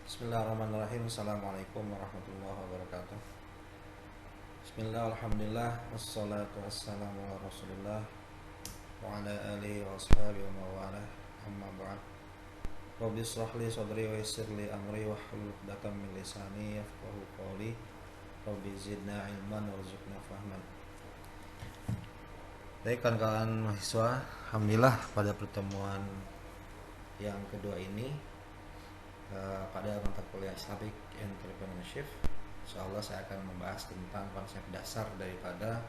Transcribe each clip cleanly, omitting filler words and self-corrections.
Bismillahirrahmanirrahim. Assalamualaikum warahmatullahi wabarakatuh. Bismillah, alhamdulillah, wassalatu wassalamu ala rasulillah wa ala alihi wa ashabihi wa mawalah, amma ba'd. Rabbi israh li sadri wa yassir li amri wa hlul 'uqdatam min lisani yafqahu qawli. Rabbi zidna ilman warzuqna fahman. Baik kawan-kawan mahasiswa, alhamdulillah pada pertemuan yang kedua ini pada mata kuliah Islamic Entrepreneurship, insyaallah saya akan membahas tentang konsep dasar daripada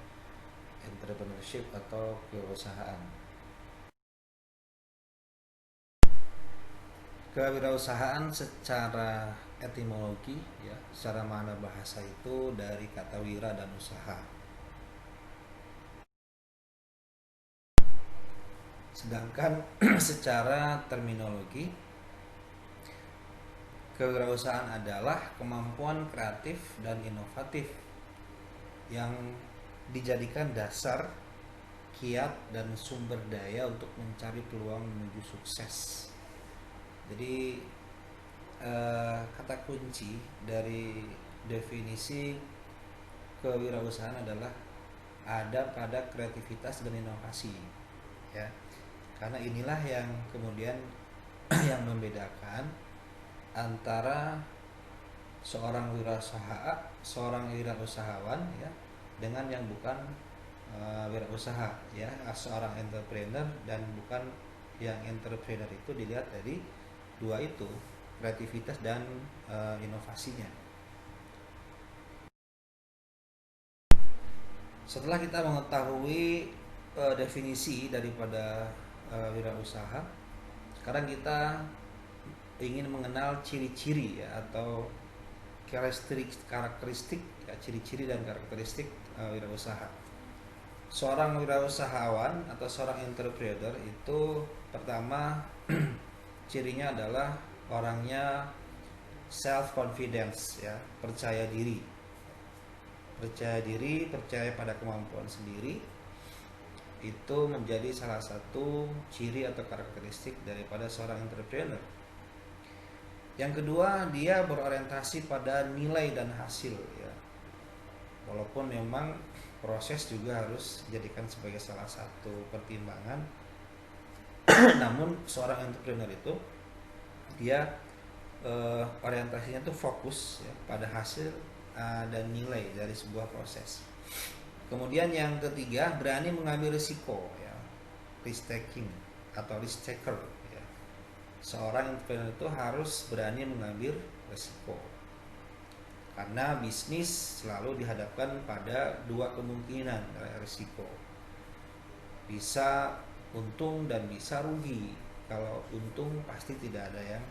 entrepreneurship atau kewirausahaan. Kewirausahaan secara etimologi, ya, secara makna bahasa itu dari kata wira dan usaha. Sedangkan secara terminologi, kewirausahaan adalah kemampuan kreatif dan inovatif yang dijadikan dasar, kiat, dan sumber daya untuk mencari peluang menuju sukses. Jadi kata kunci dari definisi kewirausahaan adalah ada pada kreativitas dan inovasi, ya. Karena inilah yang kemudian yang membedakan antara seorang wirausahawan, ya, dengan yang bukan wirausaha, ya, seorang entrepreneur dan bukan yang entrepreneur itu dilihat dari dua itu, kreativitas dan inovasinya. Setelah kita mengetahui definisi daripada wirausaha, sekarang kita ingin mengenal ciri-ciri, ya, atau karakteristik, ya, ciri-ciri dan karakteristik wirausaha. Seorang wirausahawan atau seorang entrepreneur itu pertama cirinya adalah orangnya self confidence, ya, percaya diri, percaya pada kemampuan sendiri. Itu menjadi salah satu ciri atau karakteristik daripada seorang entrepreneur. Yang kedua, dia berorientasi pada nilai dan hasil, ya. Walaupun memang proses juga harus dijadikan sebagai salah satu pertimbangan, namun seorang entrepreneur itu dia orientasinya tuh fokus, ya, pada hasil dan nilai dari sebuah proses. Kemudian yang ketiga, berani mengambil risiko, ya, risk taking atau risk taker, ya. Seorang entrepreneur itu harus berani mengambil risiko, karena bisnis selalu dihadapkan pada dua kemungkinan risiko, bisa untung dan bisa rugi. Kalau untung pasti tidak ada yang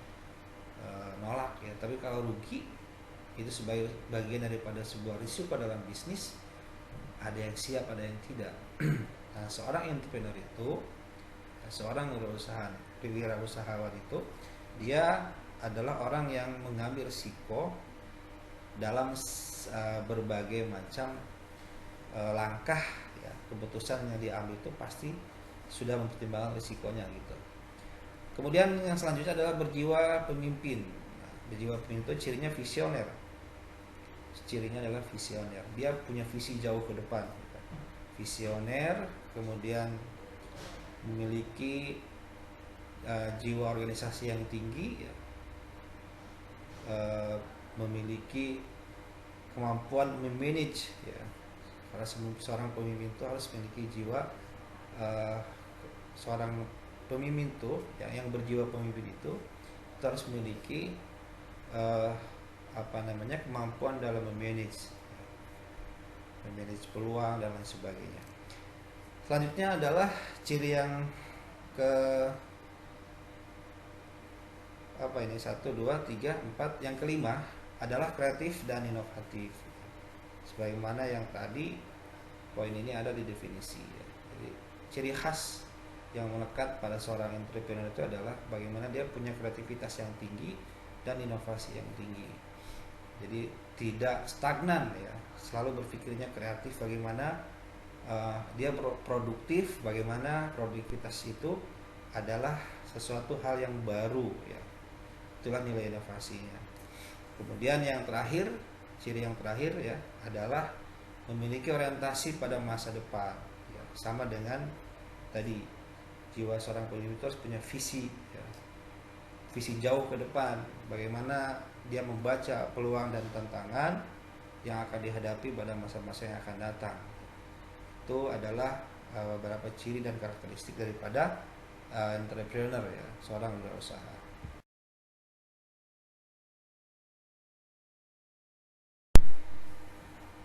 nolak, ya, tapi kalau rugi itu sebagai bagian daripada sebuah risiko dalam bisnis. Ada yang siap, ada yang tidak. Nah, seorang entrepreneur itu, seorang wirausahawan itu, dia adalah orang yang mengambil risiko dalam berbagai macam langkah, ya. Keputusan yang diambil itu pasti sudah mempertimbangkan risikonya, gitu. Kemudian yang selanjutnya adalah berjiwa pemimpin. Nah, berjiwa pemimpin itu cirinya visioner. Cirinya adalah visioner. Dia punya visi jauh ke depan. Visioner, kemudian memiliki jiwa organisasi yang tinggi, ya. Memiliki kemampuan memanage, ya. Karena seorang pemimpin itu harus memiliki jiwa seorang pemimpin itu, ya, yang berjiwa pemimpin itu harus memiliki kemampuan dalam memanage peluang dan lain sebagainya. Selanjutnya adalah ciri yang ke 1, 2, 3, 4. Yang kelima adalah kreatif dan inovatif. Sebagaimana yang tadi, poin ini ada di definisi, ya. Jadi ciri khas yang melekat pada seorang entrepreneur itu adalah bagaimana dia punya kreativitas yang tinggi dan inovasi yang tinggi. Jadi tidak stagnan, ya, selalu berpikirnya kreatif, bagaimana dia produktif, bagaimana produktivitas itu adalah sesuatu hal yang baru, ya. Itulah nilai inovasinya. Kemudian yang terakhir, ciri yang terakhir ya adalah memiliki orientasi pada masa depan. Ya, sama dengan tadi, jiwa seorang pemimpin itu harus punya visi, ya, visi jauh ke depan. Bagaimana dia membaca peluang dan tantangan yang akan dihadapi pada masa-masa yang akan datang. Itu adalah beberapa ciri dan karakteristik daripada entrepreneur ya, seorang wirausaha.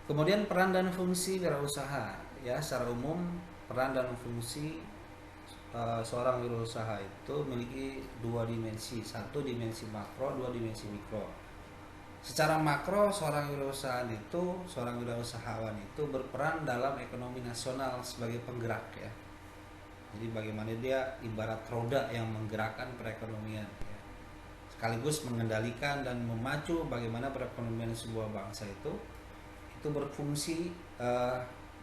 Kemudian peran dan fungsi wirausaha ya, secara umum peran dan fungsi seorang wirausaha itu memiliki dua dimensi, satu dimensi makro, dua dimensi mikro. Secara makro, seorang wirausahawan itu berperan dalam ekonomi nasional sebagai penggerak ya. Jadi bagaimana dia ibarat roda yang menggerakkan perekonomian ya. Sekaligus mengendalikan dan memacu bagaimana perekonomian sebuah bangsa itu berfungsi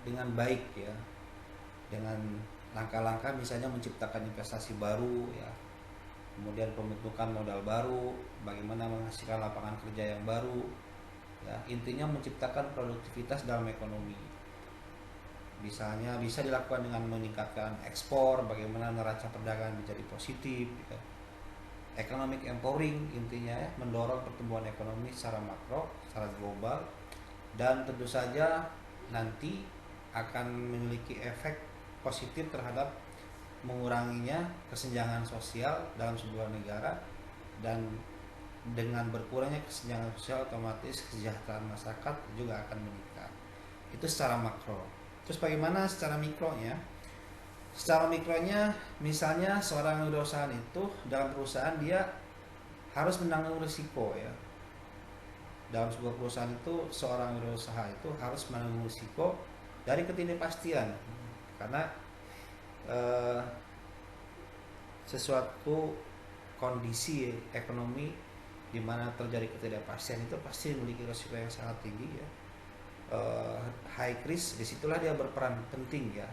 dengan baik ya, dengan langkah-langkah misalnya menciptakan investasi baru ya, kemudian pembentukan modal baru, bagaimana menghasilkan lapangan kerja yang baru ya, intinya menciptakan produktivitas dalam ekonomi. Misalnya bisa dilakukan dengan meningkatkan ekspor, bagaimana neraca perdagangan menjadi positif ya. Economic empowering intinya ya, mendorong pertumbuhan ekonomi secara makro, secara global, dan tentu saja nanti akan memiliki efek positif terhadap menguranginya kesenjangan sosial dalam sebuah negara, dan dengan berkurangnya kesenjangan sosial otomatis kesejahteraan masyarakat juga akan meningkat. Itu secara makro. Terus bagaimana secara mikronya? Secara mikronya misalnya seorang wirausahaan itu dalam perusahaan dia harus menanggung risiko ya. Dalam sebuah perusahaan itu seorang wirausaha itu harus menanggung risiko dari ketidakpastian, karena sesuatu kondisi ekonomi di mana terjadi ketidakpastian itu pasti memiliki risiko yang sangat tinggi ya. High risk, disitulah dia berperan penting ya.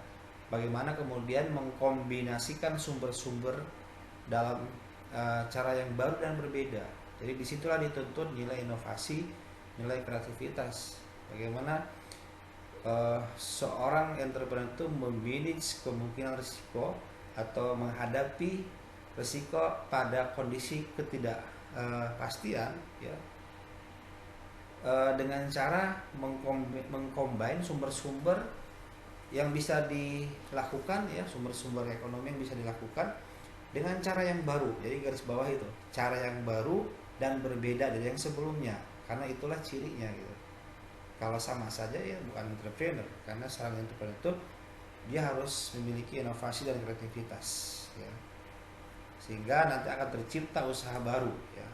Bagaimana kemudian mengkombinasikan sumber-sumber dalam cara yang baru dan berbeda. Jadi disitulah dituntut nilai inovasi, nilai kreativitas. Bagaimana seorang entrepreneur itu memanage kemungkinan risiko atau menghadapi risiko pada kondisi ketidakpastian ya, dengan cara mengcombine sumber-sumber yang bisa dilakukan ya, sumber-sumber ekonomi yang bisa dilakukan dengan cara yang baru. Jadi garis bawah itu, cara yang baru dan berbeda dari yang sebelumnya, karena itulah cirinya gitu. Kalau sama saja ya bukan entrepreneur, karena seorang entrepreneur itu dia harus memiliki inovasi dan kreativitas ya, sehingga nanti akan tercipta usaha baru ya.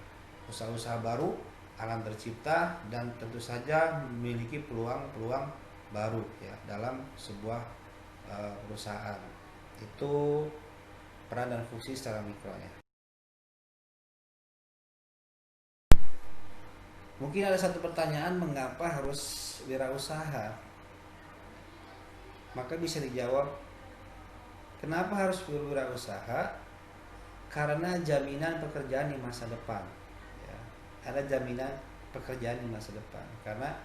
Usaha-usaha baru akan tercipta dan tentu saja memiliki peluang-peluang baru ya dalam sebuah perusahaan. Itu peran dan fungsi secara mikronya. Mungkin ada satu pertanyaan, mengapa harus wirausaha? Maka bisa dijawab, kenapa harus berwirausaha? Karena jaminan pekerjaan di masa depan ya. Ada jaminan pekerjaan di masa depan karena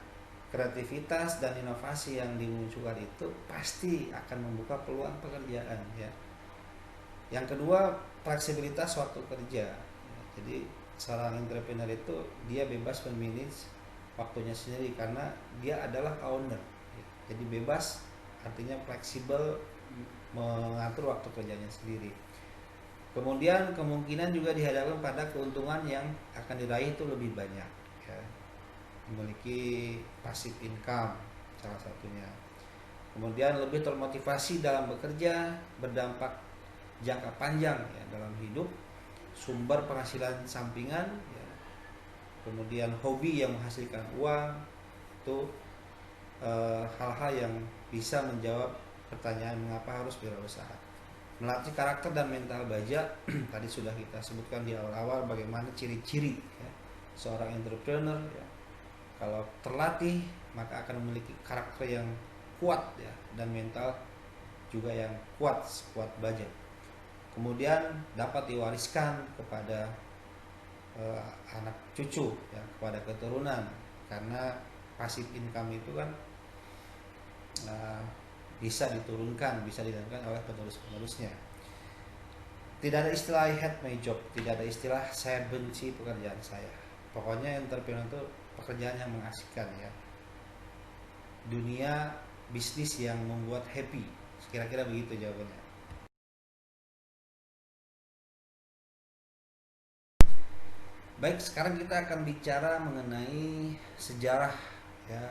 kreativitas dan inovasi yang dimunculkan itu pasti akan membuka peluang pekerjaan ya. Yang kedua, fleksibilitas waktu kerja ya. Jadi seorang entrepreneur itu dia bebas memanage waktunya sendiri karena dia adalah owner ya. Jadi bebas artinya fleksibel mengatur waktu kerjanya sendiri. Kemudian kemungkinan juga dihadapkan pada keuntungan yang akan diraih itu lebih banyak ya. Memiliki passive income salah satunya. Kemudian lebih termotivasi dalam bekerja, berdampak jangka panjang ya dalam hidup, sumber penghasilan sampingan ya. Kemudian hobi yang menghasilkan uang. Itu hal-hal yang bisa menjawab pertanyaan mengapa harus berwirausaha. Melatih karakter dan mental baja tadi sudah kita sebutkan di awal-awal bagaimana ciri-ciri ya, seorang entrepreneur ya. Kalau terlatih maka akan memiliki karakter yang kuat ya, dan mental juga yang kuat baja. Kemudian dapat diwariskan kepada anak cucu ya, kepada keturunan, karena passive income itu kan uh, bisa diturunkan, bisa dilakukan oleh penerus-penerusnya. Tidak ada istilah I hate my job, tidak ada istilah saya benci pekerjaan saya. Pokoknya entrepreneur itu pekerjaan yang mengasihkan ya. Dunia bisnis yang membuat happy. Kira-kira begitu jawabannya. Baik, sekarang kita akan bicara mengenai sejarah ya.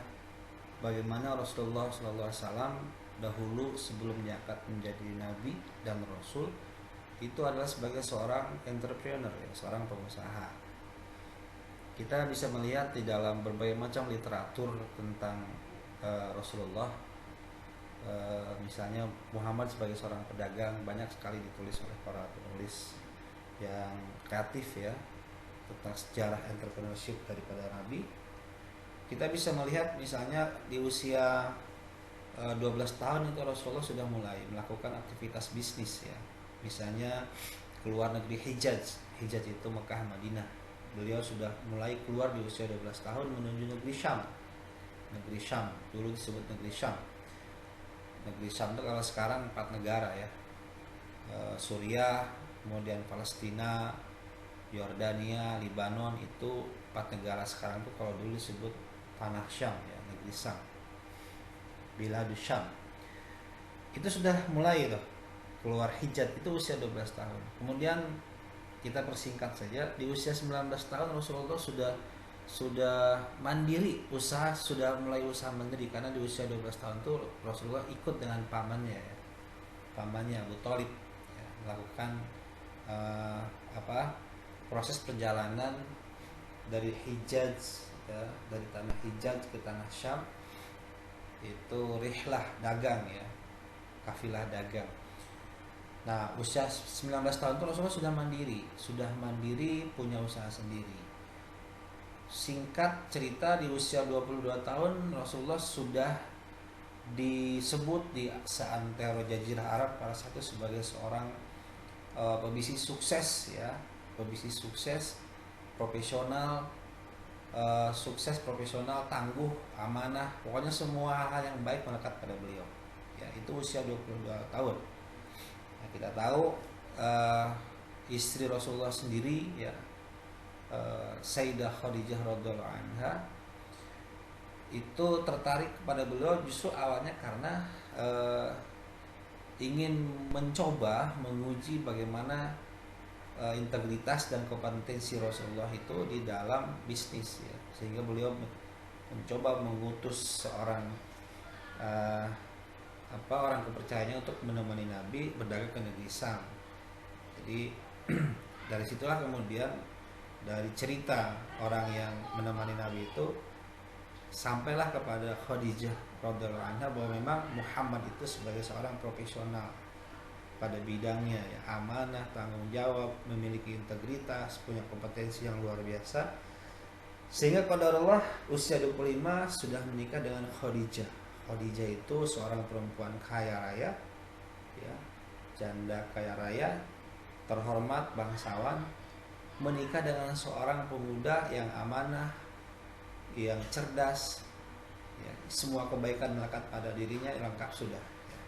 Bagaimana Rasulullah SAW dahulu sebelum diangkat menjadi nabi dan rasul itu adalah sebagai seorang entrepreneur ya, seorang pengusaha. Kita bisa melihat di dalam berbagai macam literatur tentang Rasulullah, misalnya Muhammad sebagai seorang pedagang, banyak sekali ditulis oleh para penulis yang kreatif ya tentang sejarah entrepreneurship daripada Nabi. Kita bisa melihat misalnya di usia 12 tahun itu Rasulullah sudah mulai melakukan aktivitas bisnis ya. Misalnya keluar negeri Hijaz. Hijaz itu Mekah, Madinah. Beliau sudah mulai keluar di usia 12 tahun menuju negeri Syam. Negeri Syam, dulu disebut negeri Syam. Negeri Syam itu kalau sekarang 4 negara ya. Suriah, kemudian Palestina, Yordania, Libanon, itu 4 negara sekarang itu kalau dulu disebut tanah Syam ya, negeri Syam. Biladus Syam. Itu sudah mulai tuh keluar Hijaz, itu usia 12 tahun. Kemudian kita persingkat saja, di usia 19 tahun Rasulullah sudah mandiri, sudah mulai usaha mandiri, karena di usia 12 tahun itu Rasulullah ikut dengan pamannya ya. Pamannya Abu Thalib ya, melakukan proses perjalanan dari Hijaz ya, dari tanah Hijaz ke tanah Syam, itu rihlah dagang ya, kafilah dagang. Nah, usia 19 tahun itu Rasulullah sudah mandiri, punya usaha sendiri. Singkat cerita, di usia 22 tahun Rasulullah sudah disebut di seantero jazirah Arab pada satu sebagai seorang pebisnis sukses ya, pebisnis sukses, profesional, tangguh, amanah, pokoknya semua hal yang baik melekat pada beliau ya. Itu usia 22 tahun. Nah, kita tahu istri Rasulullah sendiri ya, Sayyidah Khadijah radhiyallahu anha, itu tertarik kepada beliau justru awalnya karena ingin mencoba menguji bagaimana integritas dan kompetensi Rasulullah itu di dalam bisnis ya, sehingga beliau mencoba mengutus seorang orang kepercayaannya untuk menemani Nabi berdagang ke negeri Sam. Jadi dari situlah kemudian dari cerita orang yang menemani Nabi itu sampailah kepada Khadijah radhiyallahu anha bahwa memang Muhammad itu sebagai seorang profesional pada bidangnya ya, amanah, tanggung jawab, memiliki integritas, punya kompetensi yang luar biasa, sehingga qadarullah usia 25 sudah menikah dengan Khadijah. Khadijah itu seorang perempuan kaya raya ya, janda kaya raya, terhormat, bangsawan, menikah dengan seorang pemuda yang amanah, yang cerdas ya, semua kebaikan melekat pada dirinya, lengkap sudah ya.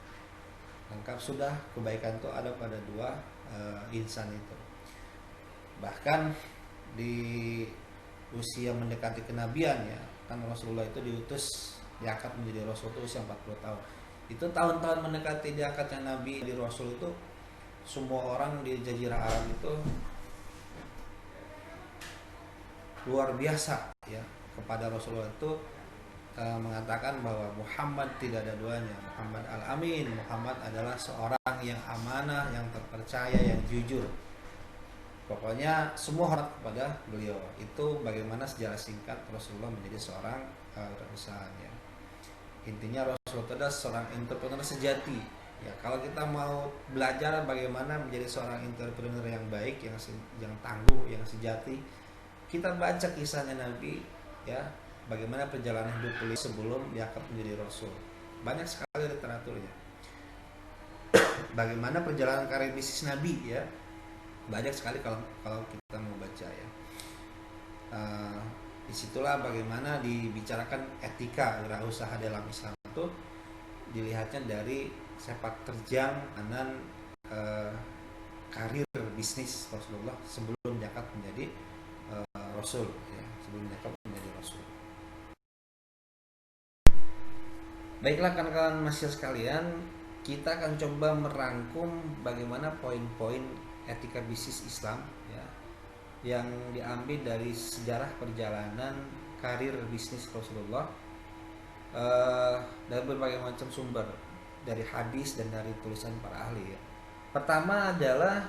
Lengkap sudah, kebaikan itu ada pada dua insan itu. Bahkan di usia mendekati kenabian ya, kan Rasulullah itu diutus, diangkat menjadi Rasul itu usia 40 tahun. Itu tahun-tahun mendekati diangkatnya Nabi di Rasul itu, semua orang di Jazirah Arab itu luar biasa ya kepada Rasulullah itu, mengatakan bahwa Muhammad tidak ada duanya, Muhammad Al-Amin, Muhammad adalah seorang yang amanah, yang terpercaya, yang jujur. Pokoknya semua hormat kepada beliau. Itu bagaimana sejarah singkat Rasulullah menjadi seorang perusahaan ya. Intinya Rasulullah adalah seorang entrepreneur sejati ya. Kalau kita mau belajar bagaimana menjadi seorang entrepreneur yang baik, yang tangguh, yang sejati, kita baca kisahnya Nabi ya, bagaimana perjalanan hidup beliau sebelum diangkat menjadi Rasul. Banyak sekali literaturnya. Bagaimana perjalanan karir bisnis Nabi ya, banyak sekali kalau kita mau baca ya. Eh, disitulah bagaimana dibicarakan etika wirausaha dalam Islam itu dilihatnya dari sepak terjang anan eh, karir bisnis Rasulullah sebelum diangkat menjadi Rasul, ya, sebelum diangkat menjadi Rasul. Baiklah kawan-kawan mahasiswa sekalian, kita akan coba merangkum bagaimana poin-poin etika bisnis Islam, ya, yang diambil dari sejarah perjalanan karir bisnis Rasulullah dari berbagai macam sumber, dari hadis dan dari tulisan para ahli, ya. Pertama adalah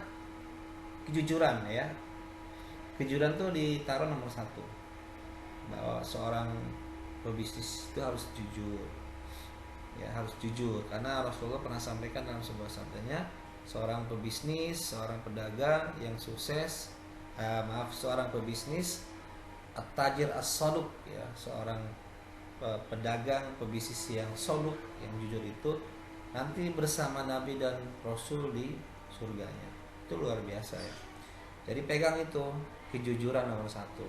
kejujuran, ya. Kejujuran tuh ditaruh nomor satu, bahwa seorang pebisnis itu harus jujur, ya, harus jujur, karena Rasulullah pernah sampaikan dalam sebuah sabdanya, seorang pebisnis, seorang pedagang yang sukses, seorang pebisnis at-tajir as-saduq, ya, seorang pedagang pebisnis yang soluk, yang jujur itu nanti bersama Nabi dan Rasul di surganya. Itu luar biasa, ya. Jadi pegang itu, kejujuran nomor satu.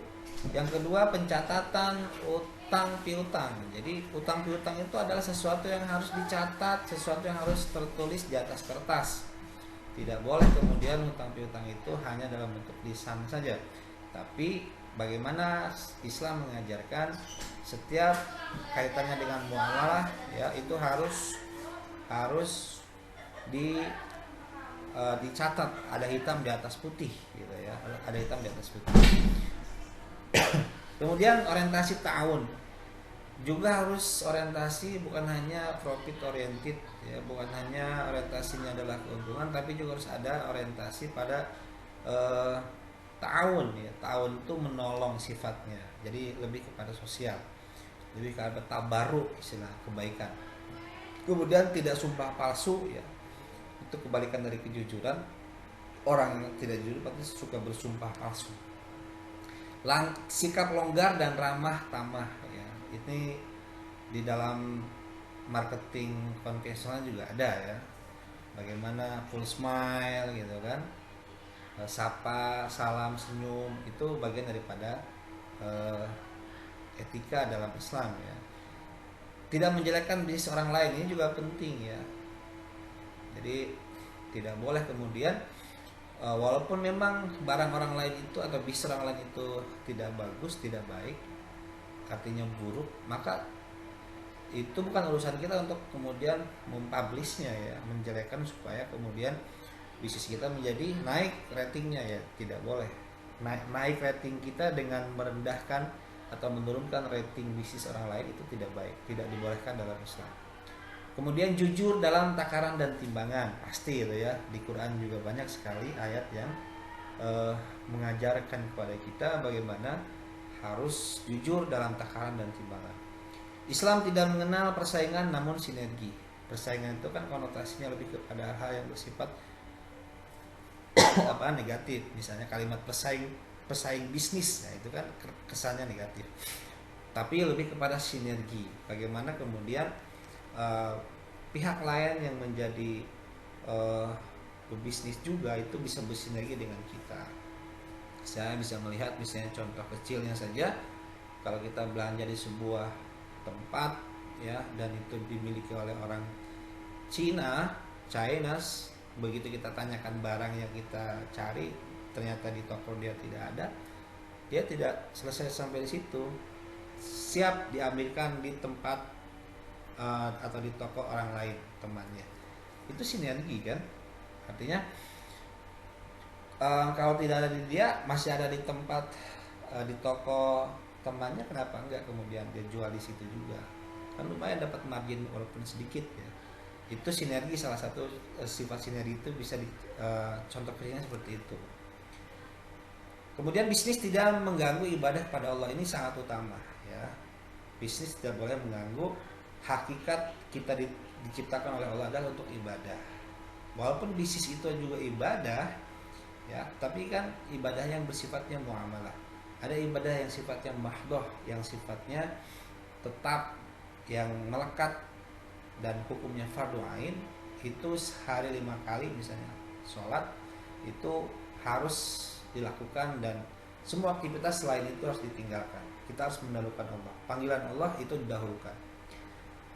Yang kedua, pencatatan utang piutang. Jadi utang piutang itu adalah sesuatu yang harus dicatat, sesuatu yang harus tertulis di atas kertas. Tidak boleh kemudian utang piutang itu hanya dalam bentuk lisan saja, tapi bagaimana Islam mengajarkan setiap kaitannya dengan muamalah, ya, itu harus di dicatat, ada hitam di atas putih, gitu ya, ada hitam di atas putih. Kemudian orientasi ta'awun juga harus orientasi bukan hanya profit oriented, ya, bukan hanya orientasinya adalah keuntungan, tapi juga harus ada orientasi pada ta'awun, ya. Ta'awun itu menolong sifatnya, jadi lebih kepada sosial, lebih kepada tabaruk, istilah kebaikan. Kemudian tidak sumpah palsu, ya, itu kebalikan dari kejujuran. Orang yang tidak jujur pasti suka bersumpah palsu. Sikap longgar dan ramah tamah, ya, ini di dalam marketing konvensional juga ada, ya, bagaimana full smile, gitu kan, sapa, salam, senyum, itu bagian daripada etika dalam Islam, ya. Tidak menjelekkan bisnis orang lain, ini juga penting, ya. Jadi tidak boleh kemudian walaupun memang barang orang lain itu atau bisnis orang lain itu tidak bagus, tidak baik, artinya buruk, maka itu bukan urusan kita untuk kemudian mempublishnya, ya, menjelekkan supaya kemudian bisnis kita menjadi naik ratingnya, ya, tidak boleh. Naik rating kita dengan merendahkan atau menurunkan rating bisnis orang lain itu tidak baik, tidak dibolehkan dalam Islam. Kemudian jujur dalam takaran dan timbangan, pasti itu, ya, di Quran juga banyak sekali ayat yang mengajarkan kepada kita bagaimana harus jujur dalam takaran dan timbangan. Islam tidak mengenal persaingan namun sinergi. Persaingan itu kan konotasinya lebih kepada hal yang bersifat negatif, misalnya kalimat pesaing bisnis, nah itu kan kesannya negatif. Tapi lebih kepada sinergi, bagaimana kemudian pihak lain yang menjadi pebisnis juga itu bisa bersinergi dengan kita. Saya bisa melihat misalnya contoh kecilnya saja, kalau kita belanja di sebuah tempat, ya, dan itu dimiliki oleh orang Chinese, begitu kita tanyakan barang yang kita cari, ternyata di toko dia tidak ada, dia tidak selesai sampai di situ, siap diambilkan di tempat atau di toko orang lain temannya. Itu sinergi kan, artinya kalau tidak ada di dia, masih ada di tempat di toko temannya, kenapa enggak kemudian dia jual di situ juga, kan lumayan dapat margin walaupun sedikit, ya. Itu sinergi, salah satu sifat sinergi itu bisa contoh kecilnya seperti itu. Kemudian bisnis tidak mengganggu ibadah pada Allah, ini sangat utama, ya. Bisnis tidak boleh mengganggu hakikat kita diciptakan oleh Allah adalah untuk ibadah. Walaupun bisnis itu juga ibadah, ya, tapi kan ibadah yang bersifatnya muamalah. Ada ibadah yang sifatnya mahdoh, yang sifatnya tetap, yang melekat dan hukumnya fardu ain, itu sehari 5 kali misalnya sholat itu harus dilakukan dan Semua aktivitas selain itu harus ditinggalkan. Kita harus mendahulukan Allah. Panggilan Allah itu didahulukan.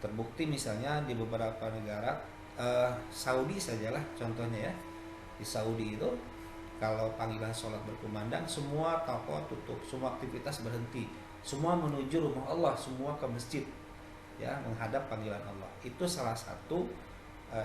Terbukti misalnya di beberapa negara, Saudi sajalah contohnya ya. Di Saudi itu kalau panggilan sholat berkumandang, semua toko tutup, semua aktivitas berhenti, semua menuju rumah Allah, semua ke masjid, ya, menghadap panggilan Allah. Itu salah satu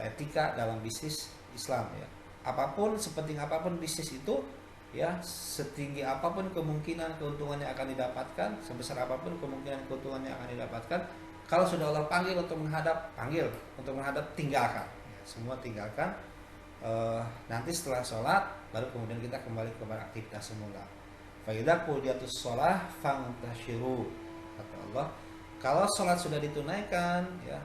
etika dalam bisnis Islam ya. Apapun, sepenting apapun bisnis itu, ya, setinggi apapun kemungkinan keuntungannya akan didapatkan, sebesar apapun kemungkinan keuntungannya akan didapatkan, kalau sudah Allah panggil untuk menghadap, panggil untuk menghadap, tinggalkan, ya, semua tinggalkan. Nanti setelah sholat baru kemudian kita kembali kepada aktivitas semula. Fa idza qudiyatus shalah fantashiru, kata Allah, kalau sholat sudah ditunaikan, ya,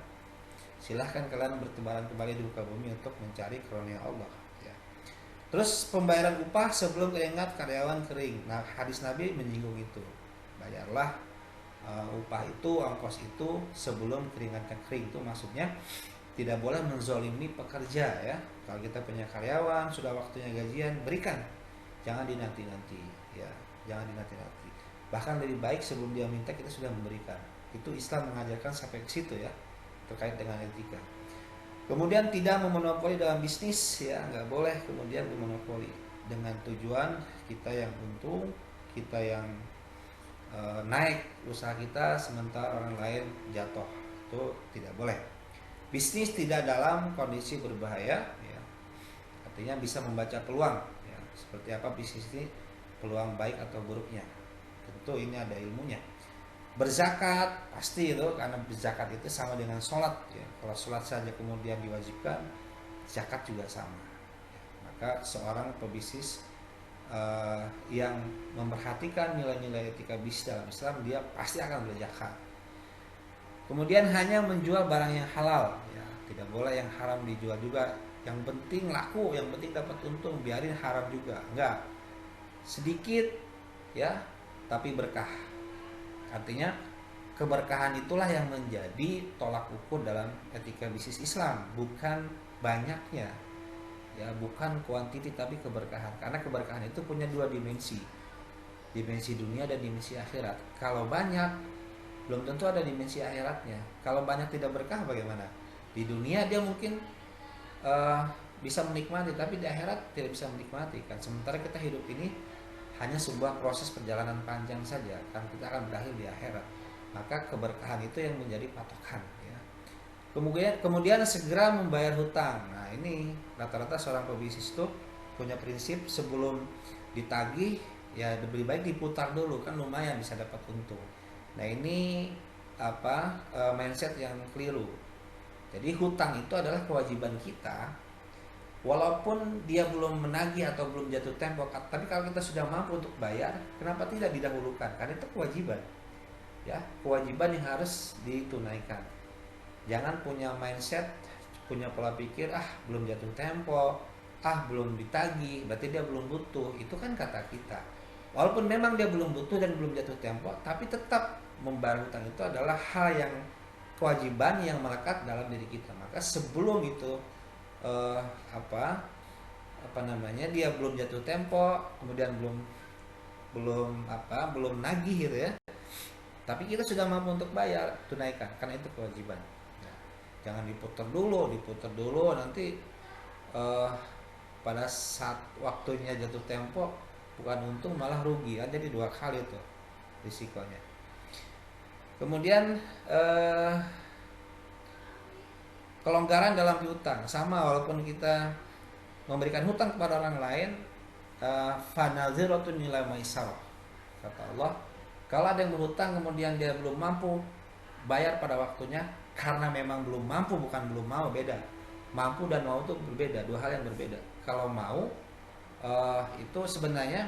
silahkan kalian bertebaran kembali di muka bumi untuk mencari karunia Allah, ya. Terus pembayaran upah sebelum keringat karyawan kering. Nah, hadis Nabi menyinggung itu. Bayarlah upah itu, ongkos itu sebelum keringatnya kering. Itu maksudnya tidak boleh menzolimi pekerja ya. Kalau kita punya karyawan, sudah waktunya gajian, berikan. Jangan dinanti-nanti, ya. Jangan dinanti-nanti. Bahkan lebih baik sebelum dia minta kita sudah memberikan. Itu Islam mengajarkan sampai ke situ ya, terkait dengan etika. Kemudian tidak memonopoli dalam bisnis ya, nggak boleh kemudian memonopoli dengan tujuan kita yang untung, kita yang naik usaha kita sementara orang lain jatuh. Itu tidak boleh. Bisnis tidak dalam kondisi berbahaya, ya. Artinya bisa membaca peluang, ya. Seperti apa bisnis ini, peluang baik atau buruknya. Tentu ini ada ilmunya. Berzakat pasti itu, karena berzakat itu sama dengan sholat, ya. Kalau sholat saja kemudian diwajibkan, zakat juga sama. Ya. Maka seorang pebisnis yang memperhatikan nilai-nilai etika bisnis dalam Islam, dia pasti akan berzakat. Kemudian hanya menjual barang yang halal, ya, tidak boleh yang haram dijual juga. Yang penting laku, yang penting dapat untung, biarin haram juga, enggak. Sedikit, ya, tapi berkah. Artinya keberkahan itulah yang menjadi tolak ukur dalam etika bisnis Islam, bukan banyaknya, ya, bukan kuantiti tapi keberkahan. Karena keberkahan itu punya dua dimensi, dimensi dunia dan dimensi akhirat. Kalau banyak, belum tentu ada dimensi akhiratnya. Kalau banyak tidak berkah bagaimana? Di dunia dia mungkin bisa menikmati, tapi di akhirat tidak bisa menikmati kan. Sementara kita hidup ini hanya sebuah proses perjalanan panjang saja, kan kita akan berakhir di akhirat. Maka keberkahan itu yang menjadi patokan, ya. Kemudian segera membayar hutang. Nah, ini rata-rata seorang pebisnis itu punya prinsip sebelum ditagih, ya lebih baik diputar dulu, kan lumayan bisa dapat untung. Nah, ini mindset yang keliru. Jadi hutang itu adalah kewajiban kita, walaupun dia belum menagih atau belum jatuh tempo. Tapi kalau kita sudah mampu untuk bayar, kenapa tidak didahulukan? Karena itu kewajiban, ya, kewajiban yang harus ditunaikan. Jangan punya mindset, punya pola pikir, belum jatuh tempo, belum ditagih, berarti dia belum butuh. Itu kan kata kita. Walaupun memang dia belum butuh dan belum jatuh tempo, tapi tetap membayar hutang itu adalah hal yang kewajiban yang melekat dalam diri kita. Maka sebelum itu dia belum jatuh tempo, kemudian belum nagih gitu ya, tapi kita sudah mampu untuk bayar, tunaikan, karena itu kewajiban. Nah, jangan diputar dulu nanti pada saat waktunya jatuh tempo bukan untung malah rugi, kan jadi dua kali itu risikonya. Kemudian kelonggaran dalam hutang sama, walaupun kita memberikan hutang kepada orang lain, fanaziratun ila maisarah, kata Allah. Kalau ada yang berhutang kemudian dia belum mampu bayar pada waktunya, karena memang belum mampu, bukan belum mau, beda. Mampu dan mau itu berbeda, dua hal yang berbeda. Kalau mau itu sebenarnya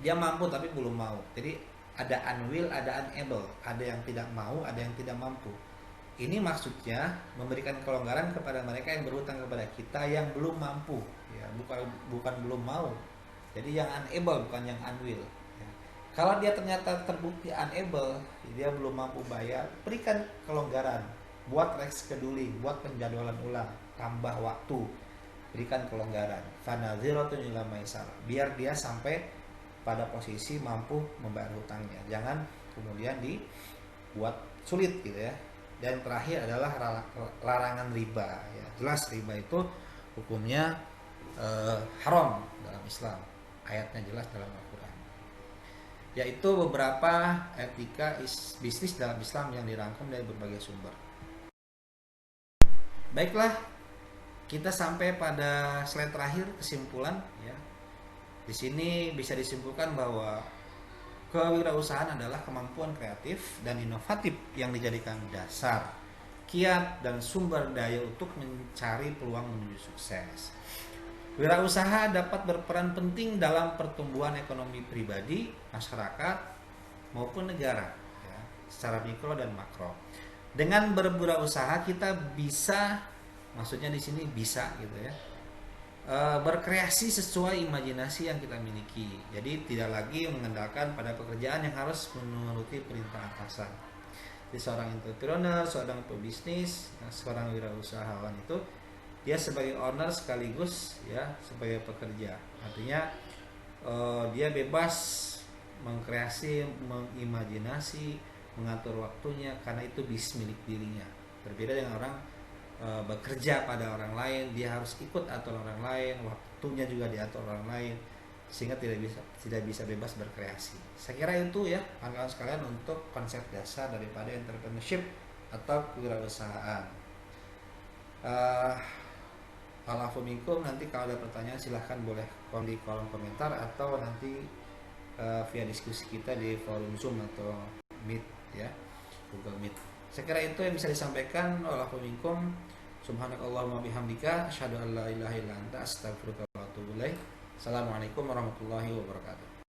dia mampu tapi belum mau. Jadi ada unwill, ada unable, ada yang tidak mau, ada yang tidak mampu. Ini maksudnya memberikan kelonggaran kepada mereka yang berhutang kepada kita yang belum mampu, ya, bukan belum mau. Jadi yang unable, bukan yang unwill, ya. Kalau dia ternyata terbukti unable, dia belum mampu bayar, berikan kelonggaran, buat rescheduling, buat penjadwalan ulang, tambah waktu, berikan kelonggaran. Fanaziratun ila maisarah, biar dia sampai pada posisi mampu membayar hutangnya. Jangan kemudian dibuat sulit gitu ya. Dan terakhir adalah larangan riba ya. Jelas riba itu hukumnya haram dalam Islam. Ayatnya jelas dalam Al-Qur'an. Yaitu beberapa etika bisnis dalam Islam yang dirangkum dari berbagai sumber. Baiklah, kita sampai pada slide terakhir, kesimpulan ya. Di sini bisa disimpulkan bahwa kewirausahaan adalah kemampuan kreatif dan inovatif yang dijadikan dasar, kiat dan sumber daya untuk mencari peluang menuju sukses. Wirausaha dapat berperan penting dalam pertumbuhan ekonomi pribadi, masyarakat maupun negara ya, secara mikro dan makro. Dengan berwirausaha kita bisa, maksudnya di sini bisa gitu ya, berkreasi sesuai imajinasi yang kita miliki. Jadi tidak lagi mengandalkan pada pekerjaan yang harus menuruti perintah atasan. Jadi seorang entrepreneur, seorang pebisnis, seorang wirausahawan itu dia sebagai owner sekaligus ya sebagai pekerja. Artinya dia bebas mengkreasi, mengimajinasi, mengatur waktunya karena itu bisnis milik dirinya. Berbeda dengan orang bekerja pada orang lain, dia harus ikut atur orang lain, waktunya juga diatur orang lain, sehingga tidak bisa bebas berkreasi. Saya kira itu ya kawan-kawan sekalian untuk konsep dasar daripada entrepreneurship atau kewirausahaan. Alhamdulillah, nanti kalau ada pertanyaan silahkan boleh di kolom komentar atau nanti via diskusi kita di forum Zoom atau Meet ya, Google Meet. Saya kira itu yang bisa disampaikan. Waalaikumsalam. Subhanakallahumma bihamdika asyhadu an la ilaha illa anta astaghfiruka wa atubu ilaik. Assalamualaikum warahmatullahi wabarakatuh.